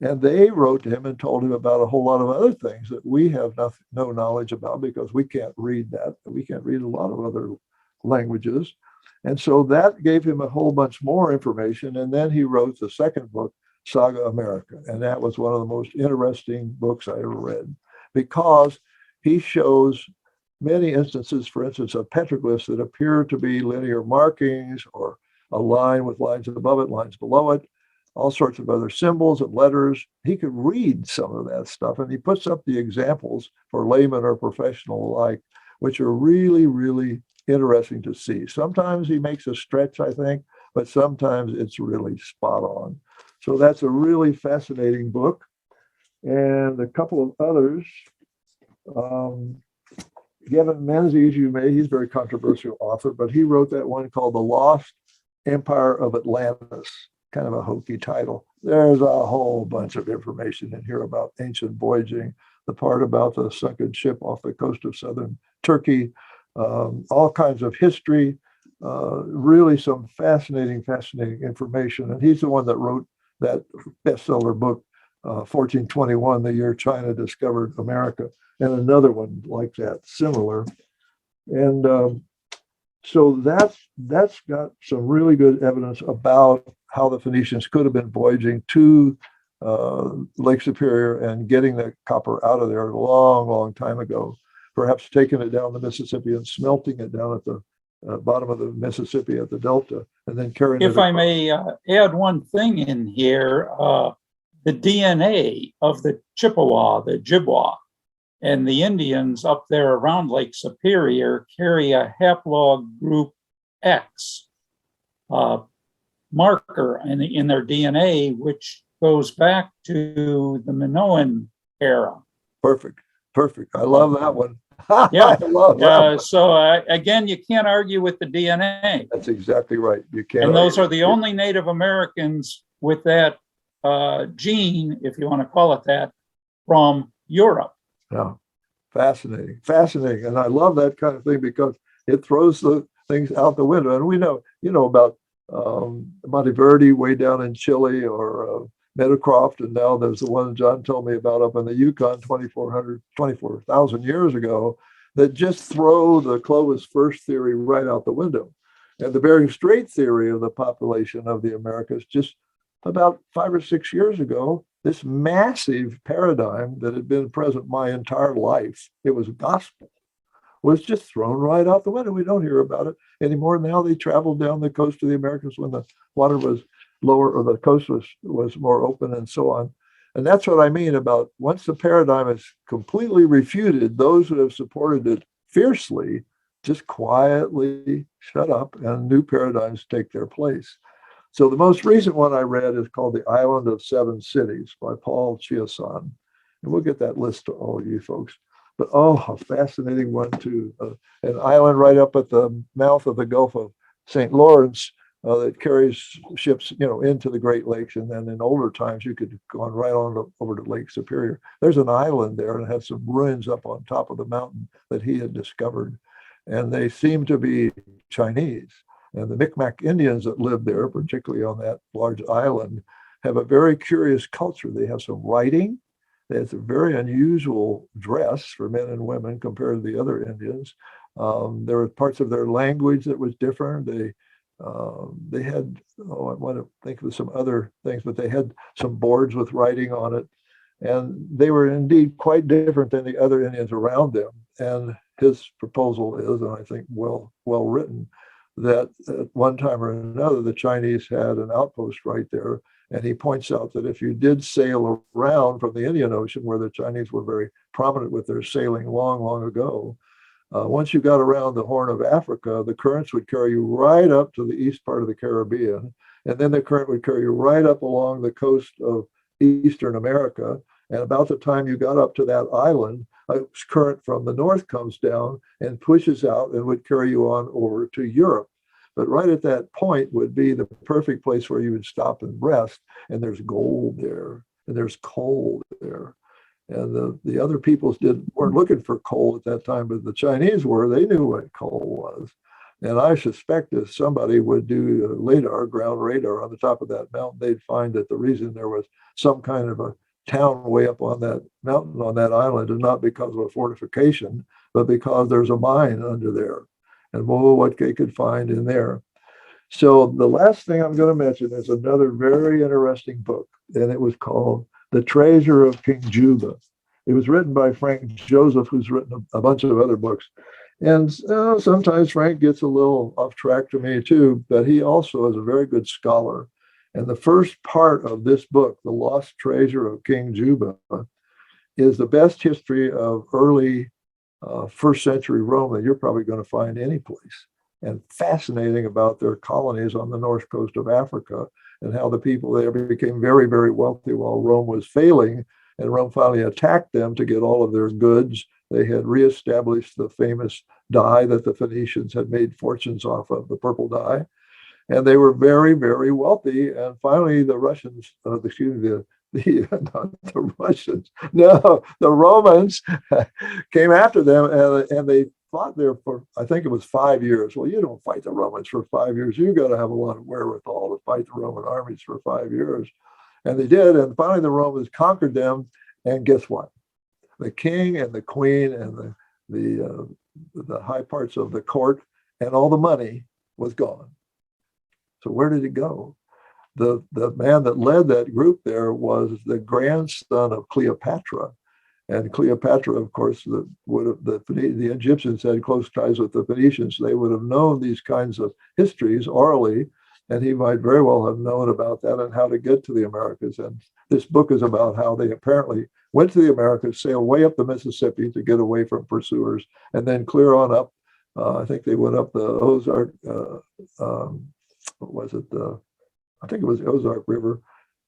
And they wrote to him and told him about a whole lot of other things that we have no knowledge about, because we can't read that. We can't read a lot of other languages. And so that gave him a whole bunch more information. And then he wrote the second book, Saga America. And that was one of the most interesting books I ever read, because he shows many instances, for instance, of petroglyphs that appear to be linear markings, or a line with lines above it, lines below it, all sorts of other symbols and letters. He could read some of that stuff, and he puts up the examples for layman or professional alike, which are really, really interesting to see. Sometimes he makes a stretch, I think, but sometimes it's really spot on. So that's a really fascinating book. And a couple of others. Gavin Menzies, he's a very controversial author, but he wrote that one called The Lost Empire of Atlantis, kind of a hokey title. There's a whole bunch of information in here about ancient voyaging, the part about the sunken ship off the coast of southern Turkey, all kinds of history, really some fascinating information. And he's the one that wrote that bestseller book, 1421, the year China discovered America, and another one like that, similar. And so that's got some really good evidence about how the Phoenicians could have been voyaging to Lake Superior and getting the copper out of there a long, long time ago, perhaps taking it down the Mississippi and smelting it down at the bottom of the Mississippi at the Delta, and then carrying it. If I may add one thing in here, the DNA of the Chippewa, the Ojibwa, and the Indians up there around Lake Superior carry a haplogroup X marker in their DNA, which goes back to the Minoan era. Perfect. I love that one. Yeah. I love that one. So again, you can't argue with the DNA. That's exactly right. You can't. And those are the only Native Americans with that gene, if you want to call it that, from Europe. Yeah. Fascinating. And I love that kind of thing, because it throws the things out the window. And we know, about Monteverde way down in Chile, or Meadowcroft, and now there's the one John told me about up in the Yukon 24,000 years ago, that just throw the Clovis first theory right out the window. And the Bering Strait theory of the population of the Americas, just about 5 or 6 years ago, this massive paradigm that had been present my entire life, it was gospel, was just thrown right out the window. We don't hear about it anymore. Now they traveled down the coast of the Americas when the water was lower, or the coast was more open, and so on. And that's what I mean about, once the paradigm is completely refuted, those who have supported it fiercely just quietly shut up, and new paradigms take their place. So the most recent one I read is called The Island of Seven Cities by Paul Chiasson. And we'll get that list to all of you folks. But a fascinating one too. An island right up at the mouth of the Gulf of St. Lawrence that carries ships, into the Great Lakes. And then in older times, you could go on right on over to Lake Superior. There's an island there, and it has some ruins up on top of the mountain that he had discovered. And they seem to be Chinese. And the Micmac Indians that live there, particularly on that large island, have a very curious culture. They have some writing. They have a very unusual dress for men and women compared to the other Indians. There were parts of their language that was different. They They had, I want to think of some other things, but they had some boards with writing on it. And they were indeed quite different than the other Indians around them. And his proposal is, and I think well written, that at one time or another, the Chinese had an outpost right there. And he points out that if you did sail around from the Indian Ocean, where the Chinese were very prominent with their sailing long ago, once you got around the Horn of Africa, the currents would carry you right up to the east part of the Caribbean. And then the current would carry you right up along the coast of Eastern America. And about the time you got up to that island, a current from the north comes down and pushes out and would carry you on over to Europe. But right at that point would be the perfect place where you would stop and rest. And there's gold there, and there's coal there. And the other peoples weren't looking for coal at that time, but the Chinese were. They knew what coal was. And I suspect if somebody would do ground radar on the top of that mountain, they'd find that the reason there was some kind of a town way up on that mountain, on that island, is not because of a fortification, but because there's a mine under there. And what they could find in there. So the last thing I'm going to mention is another very interesting book, and it was called The Treasure of King Juba. It was written by Frank Joseph, who's written a bunch of other books. And sometimes Frank gets a little off track to me too, but he also is a very good scholar. And the first part of this book, The Lost Treasure of King Juba, is the best history of early first century Rome that you're probably going to find any place. And fascinating about their colonies on the north coast of Africa and how the people there became very, very wealthy while Rome was failing. And Rome finally attacked them to get all of their goods. They had reestablished the famous dye that the Phoenicians had made fortunes off of, the purple dye. And they were very, very wealthy. And finally, the Russians, not the Russians, no, the Romans came after them, and they fought there for, I think it was 5 years. Well, you don't fight the Romans for 5 years. You've got to have a lot of wherewithal to fight the Roman armies for 5 years. And they did. And finally, the Romans conquered them. And guess what? The king and the queen and the high parts of the court and all the money was gone. So where did it go? The man that led that group there was the grandson of Cleopatra. And Cleopatra, of course, the Egyptians had close ties with the Phoenicians. They would have known these kinds of histories orally, and he might very well have known about that and how to get to the Americas. And this book is about how they apparently went to the Americas, sailed way up the Mississippi to get away from pursuers, and then clear on up. I think they went up the Ozark, I think it was the Ozark River,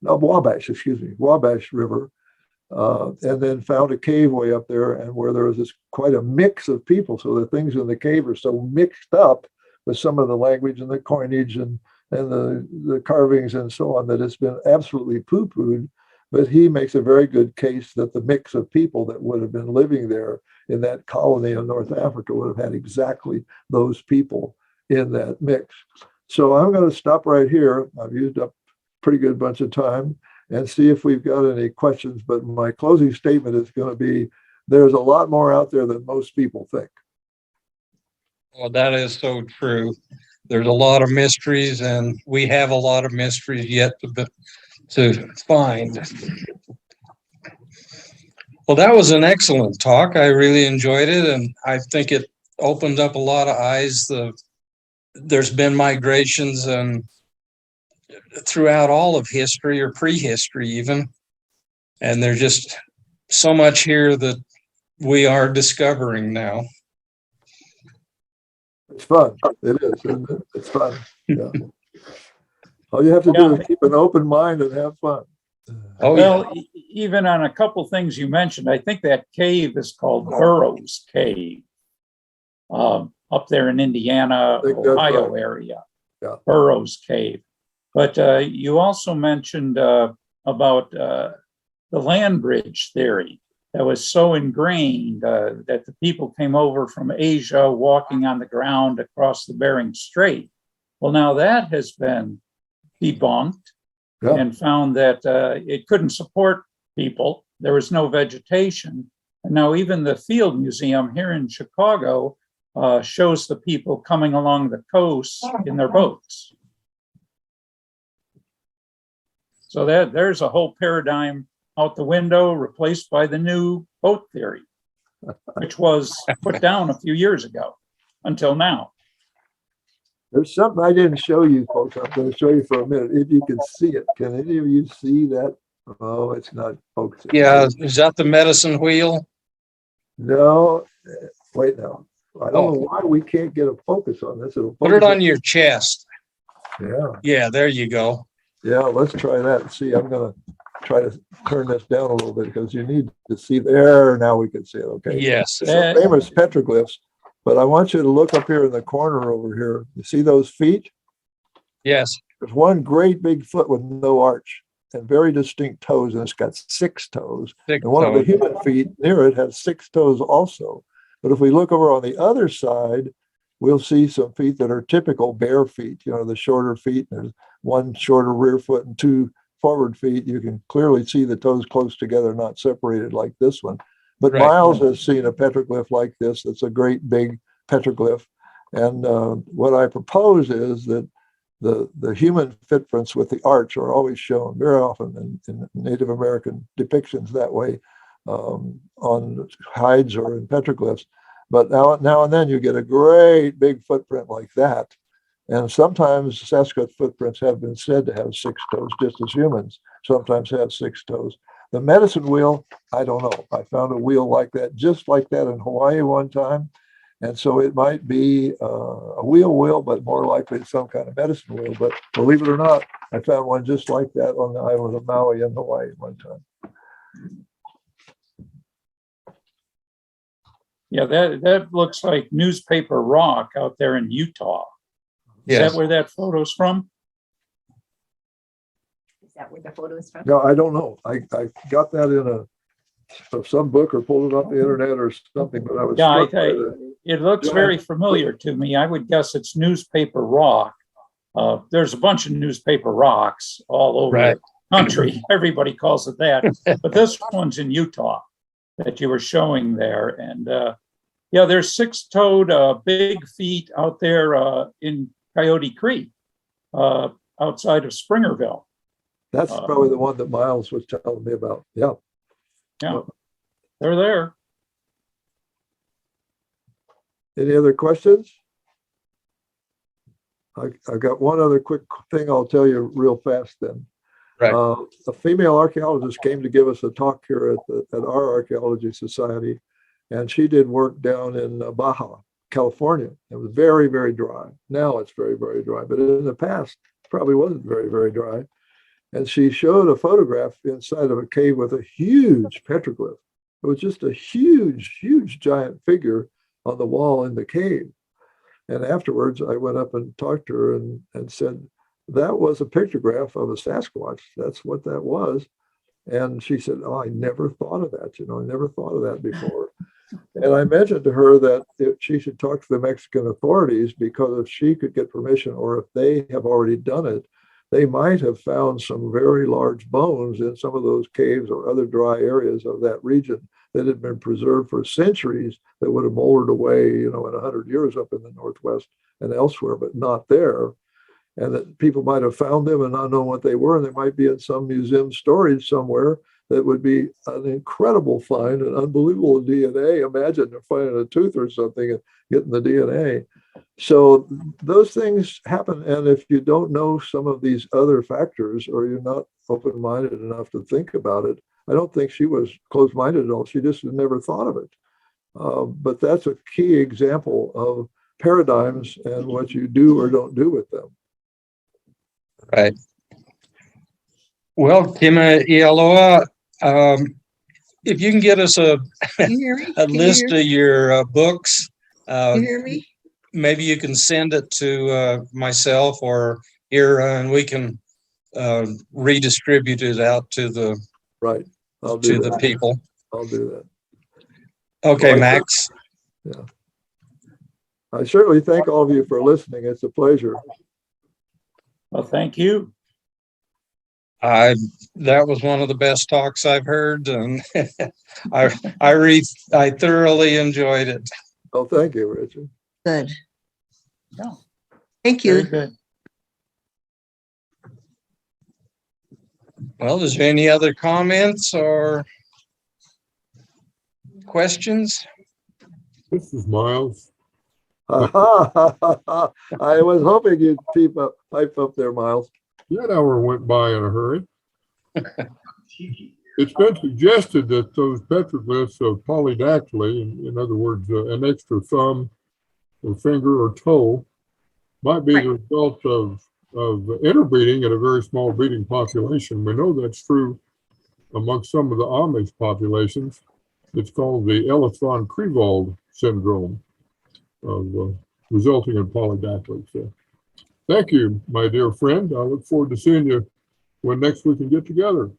no, Wabash River, and then found a cave way up there, and where there was quite a mix of people. So the things in the cave are so mixed up with some of the language and the coinage and the carvings and so on that it's been absolutely poo-pooed. But he makes a very good case that the mix of people that would have been living there in that colony of North Africa would have had exactly those people in that mix. So I'm going to stop right here. I've used up a pretty good bunch of time and see if we've got any questions. But my closing statement is going to be, there's a lot more out there than most people think. Well, that is so true. There's a lot of mysteries, and we have a lot of mysteries yet to find. Well, that was an excellent talk. I really enjoyed it, and I think it opened up a lot of eyes. There's been migrations and throughout all of history, or prehistory even, and there's just so much here that we are discovering now. It's fun. It is, isn't it? It's fun. Yeah. All you have to do is keep an open mind and have fun. Oh, well, even on a couple things you mentioned, I think that cave is called Burroughs Cave, up there in Indiana, Ohio area. Yeah. Burroughs Cave. But you also mentioned about the land bridge theory that was so ingrained that the people came over from Asia walking on the ground across the Bering Strait. Well, now that has been debunked. Yeah. And found that it couldn't support people. There was no vegetation. And now even the Field Museum here in Chicago shows the people coming along the coast in their boats. So there's a whole paradigm out the window, replaced by the new boat theory, which was put down a few years ago until now. There's something I didn't show you folks. I'm going to show you for a minute if you can see it. Can any of you see that? Oh, it's not focusing. Yeah, is that the medicine wheel? No, wait now. I don't know why we can't get a focus on this. It'll Put it focus on your chest. Yeah, Yeah, there you go. yeah. Let's try that and see. I'm going to try to turn this down a little bit because you need to see there. Now we can see it. Okay. Yes. It's some famous petroglyphs, but I want you to look up here in the corner over here. You see those feet? Yes. There's one great big foot with no arch and very distinct toes, and it's got 6 toes. Six And one of the toes. human feet near it has 6 toes also. But if we look over on the other side, we'll see some feet that are typical bear feet, you know, the shorter feet. There's one shorter rear foot and 2 forward feet. You can clearly see the toes close together, not separated like this one. But Right. Miles has seen a petroglyph like this. It's a great big petroglyph. And what I propose is that the human footprints with the arch are always shown very often in Native American depictions that way, on hides or in petroglyphs. But now and then you get a great big footprint like that. And sometimes Sasquatch footprints have been said to have 6 toes, just as humans sometimes have 6 toes. The medicine wheel, I don't know. I found a wheel like that, just like that in Hawaii one time. And so it might be a wheel, but more likely some kind of medicine wheel. But believe it or not, I found one just like that on the island of Maui in Hawaii one time. Yeah, that looks like newspaper rock out there in Utah. Is Yes. that where that photo's from? Is that where the photo is from? No, I don't know. I got that in some book or pulled it off the internet or something, but I was Yeah, struck by it looks Go very ahead. familiar to me. I would guess it's newspaper rock. There's a bunch of newspaper rocks all over Right. the country. Everybody calls it that. But this one's in Utah that you were showing there. And yeah, there's 6-toed big feet out there in Coyote Creek outside of Springerville. That's probably the one that Miles was telling me about. Yeah. Yeah, they're there. Any other questions? I got one other quick thing I'll tell you real fast then. Right. A female archaeologist came to give us a talk here at our archaeology society, and she did work down in Baja, California. It was very, very dry. Now it's very, very dry, but in the past, it probably wasn't very, very dry. And she showed a photograph inside of a cave with a huge petroglyph. It was just a huge, huge giant figure on the wall in the cave. And afterwards, I went up and talked to her and said, that was a pictograph of a Sasquatch. That's what that was. And she said, oh, I never thought of that. I never thought of that before. And I mentioned to her that she should talk to the Mexican authorities, because if she could get permission, or if they have already done it, they might have found some very large bones in some of those caves or other dry areas of that region that had been preserved for centuries, that would have molded away, in 100 years up in the Northwest and elsewhere, but not there. And that people might have found them and not known what they were. And they might be in some museum storage somewhere. That would be an incredible find, an unbelievable DNA. Imagine finding a tooth or something and getting the DNA. So those things happen. And if you don't know some of these other factors, or you're not open-minded enough to think about it, I don't think she was closed-minded at all. She just had never thought of it. But that's a key example of paradigms and what you do or don't do with them. Right. Well, Kima Ialoa, if you can get us a list of your books, Can you hear me? maybe you can send it to myself or Ira, and we can redistribute it out to the Right. I'll do the that. people. I'll do that. Okay, Well, Max. Yeah. I certainly thank all of you for listening. It's a pleasure. Well, thank you. That was one of the best talks I've heard, and I thoroughly enjoyed it. Oh, thank you, Richard. Good. Yeah, Thank very you. good. Well, is there any other comments or questions? This is Miles. I was hoping you'd pipe up there, Miles. That hour went by in a hurry. It's been suggested that those petroglyphs of polydactyly, in other words, an extra thumb or finger or toe, might be the result of interbreeding in a very small breeding population. We know that's true amongst some of the Amish populations. It's called the Ellis-von-Crevald syndrome of resulting in polydactyly. So, thank you, my dear friend. I look forward to seeing you when next we can get together.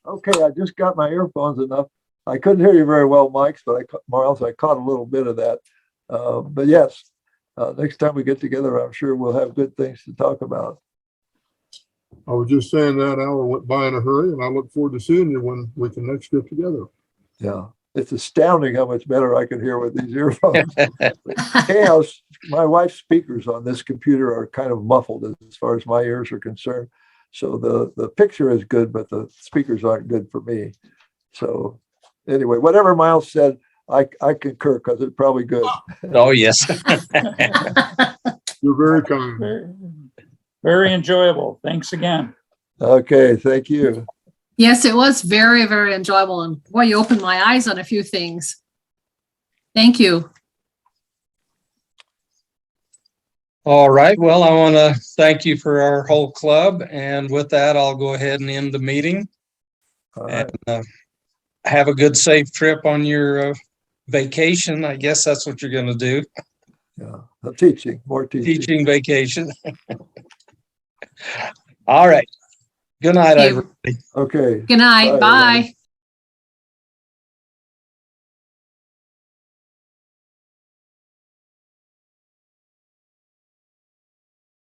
Okay, I just got my earphones enough. I couldn't hear you very well, Mike, but Miles, I caught a little bit of that. But yes, next time we get together, I'm sure we'll have good things to talk about. I was just saying that hour went by in a hurry, and I look forward to seeing you when we can next get together. Yeah, it's astounding how much better I can hear with these earphones. Anyhow, my wife's speakers on this computer are kind of muffled as far as my ears are concerned. So the picture is good, but the speakers aren't good for me. So anyway, whatever Miles said, I concur because it's probably good. Oh, yes. You're very kind. Very, very enjoyable. Thanks again. Okay, thank you. Yes, it was very, very enjoyable. And boy, you opened my eyes on a few things. Thank you. All right. Well, I want to thank you for our whole club. And with that, I'll go ahead and end the meeting. All right. And have a good, safe trip on your vacation. I guess that's what you're going to do. Yeah, teaching, more teaching. Teaching vacation. All right. Good night, Thank you. everybody. Okay. Good night. Bye, everybody. Bye.